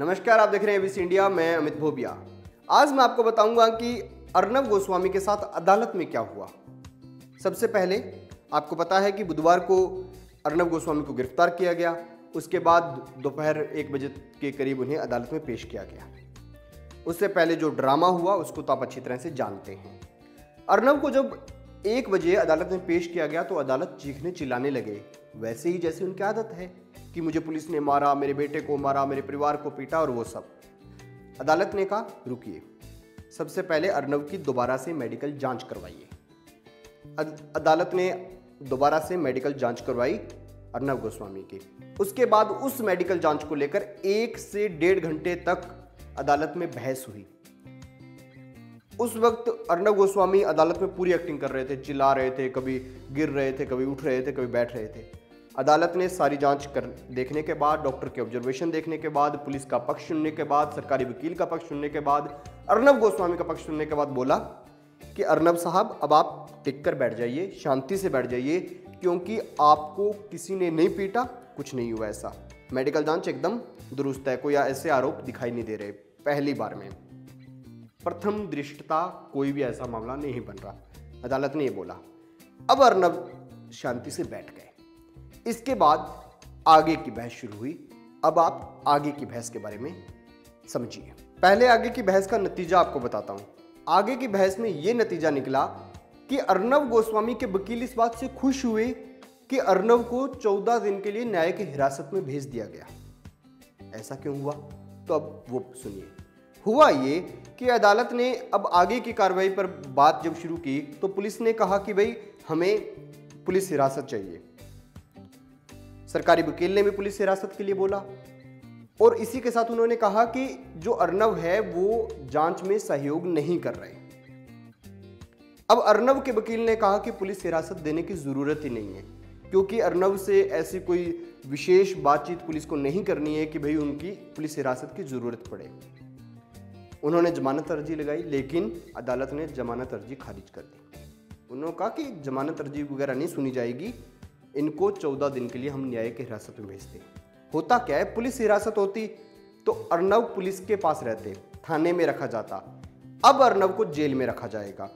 नमस्कार, आप देख रहे हैं एबीसी इंडिया। मैं अमित भोबिया। आज मैं आपको बताऊंगा कि अर्नब गोस्वामी के साथ अदालत में क्या हुआ। सबसे पहले आपको पता है कि बुधवार को अर्नब गोस्वामी को गिरफ्तार किया गया। उसके बाद दोपहर 1 बजे के करीब उन्हें अदालत में पेश किया गया। उससे पहले जो ड्रामा हुआ उसको तो आप अच्छी तरह से जानते हैं। अर्नब को जब 1 बजे अदालत में पेश किया गया तो अदालत चीखने चिल्लाने लगे, वैसे ही जैसे उनकी आदत है कि मुझे पुलिस ने मारा, मेरे बेटे को मारा, मेरे परिवार को पीटा और वो सब। अदालत ने कहा रुकिए, सबसे पहले अर्नब की दोबारा से मेडिकल जांच करवाइए। अदालत ने दोबारा से मेडिकल जांच करवाई अर्नब गोस्वामी की। उसके बाद उस मेडिकल जांच को लेकर 1 से 1.5 घंटे तक अदालत में बहस हुई। उस वक्त अर्नब गोस्वामी अदालत में पूरी एक्टिंग कर रहे थे, चिल्ला रहे थे, कभी गिर रहे थे, कभी उठ रहे थे, कभी बैठ रहे थे। अदालत ने सारी जांच देखने के बाद, डॉक्टर के ऑब्जर्वेशन देखने के बाद, पुलिस का पक्ष सुनने के बाद, सरकारी वकील का पक्ष सुनने के बाद, अर्नब गोस्वामी का पक्ष सुनने के बाद बोला कि अर्नब साहब अब आप टिक कर बैठ जाइए, शांति से बैठ जाइए, क्योंकि आपको किसी ने नहीं पीटा, कुछ नहीं हुआ ऐसा। मेडिकल जांच एकदम दुरुस्त है, कोई ऐसे आरोप दिखाई नहीं दे रहे। पहली बार में प्रथम दृष्टता कोई भी ऐसा मामला नहीं बन रहा, अदालत ने ये बोला। अब अर्नब शांति से बैठ गए। इसके बाद आगे की बहस शुरू हुई। अब आप आगे की बहस के बारे में समझिए। पहले आगे की बहस का नतीजा आपको बताता हूं। आगे की बहस में यह नतीजा निकला कि अर्नब गोस्वामी के वकील इस बात से खुश हुए कि अर्नब को 14 दिन के लिए न्यायिक हिरासत में भेज दिया गया। ऐसा क्यों हुआ, तो अब वो सुनिए। हुआ ये कि अदालत ने अब आगे की कार्रवाई पर बात जब शुरू की तो पुलिस ने कहा कि भाई हमें पुलिस हिरासत चाहिए। सरकारी वकील ने भी पुलिस हिरासत के लिए बोला और इसी के साथ उन्होंने कहा कि जो अर्नब है वो जांच में सहयोग नहीं कर रहे। अब अर्नब के वकील ने कहा कि पुलिस हिरासत देने की जरूरत ही नहीं है, क्योंकि अर्नब से ऐसी कोई विशेष बातचीत पुलिस को नहीं करनी है कि भाई उनकी पुलिस हिरासत की जरूरत पड़े। उन्होंने जमानत अर्जी लगाई, लेकिन अदालत ने जमानत अर्जी खारिज कर दी। उन्होंने कहा कि जमानत अर्जी वगैरह नहीं सुनी जाएगी, इनको 14 दिन के लिए हम न्यायिक हिरासत में भेजते हैं। होता क्या है, पुलिस हिरासत होती तो अर्नब पुलिस के पास रहते, थाने में रखा जाता। अब अर्नब को जेल में रखा जाएगा।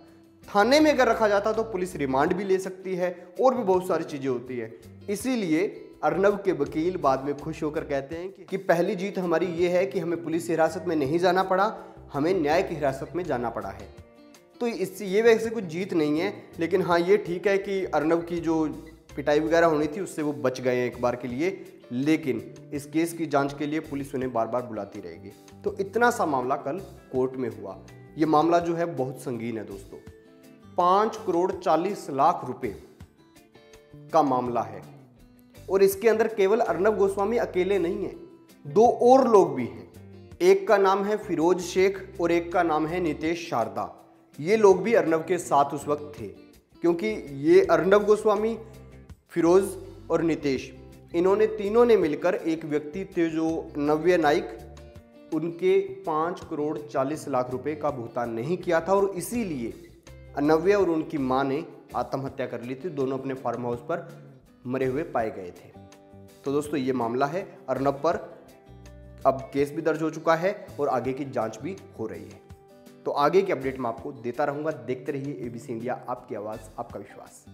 थाने में अगर रखा जाता तो पुलिस रिमांड भी ले सकती है और भी बहुत सारी चीजें होती है। इसीलिए अर्नब के वकील बाद में खुश होकर कहते हैं कि पहली जीत हमारी ये है कि हमें पुलिस हिरासत में नहीं जाना पड़ा, हमें न्यायिक हिरासत में जाना पड़ा है। तो इससे ये वैसे कुछ जीत नहीं है, लेकिन हाँ ये ठीक है कि अर्नब की जो पिटाई वगैरह होनी थी उससे वो बच गए हैं एक बार के लिए, लेकिन इस केस की जांच के लिए पुलिस उन्हें बार बार बुलाती रहेगी। तो इतना सा मामला कल कोर्ट में हुआ। ये मामला जो है बहुत संगीन है दोस्तों। 5 करोड़ 40 लाख रुपए का मामला है और इसके अंदर केवल अर्नब गोस्वामी अकेले नहीं है, 2 और लोग भी हैं। एक का नाम है फिरोज शेख और एक का नाम है नितेश शारदा। ये लोग भी अर्नब के साथ उस वक्त थे, क्योंकि ये अर्नब गोस्वामी, फिरोज और नितेश, इन्होंने तीनों ने मिलकर एक व्यक्ति थे जो नव्य नाइक, उनके 5 करोड़ 40 लाख रुपए का भुगतान नहीं किया था और इसीलिए नव्य और उनकी मां ने आत्महत्या कर ली थी। दोनों अपने फार्म हाउस पर मरे हुए पाए गए थे। तो दोस्तों ये मामला है अर्नब पर। अब केस भी दर्ज हो चुका है और आगे की जांच भी हो रही है। तो आगे की अपडेट मैं आपको देता रहूंगा। देखते रहिए एबीसी इंडिया, आपकी आवाज़, आपका विश्वास।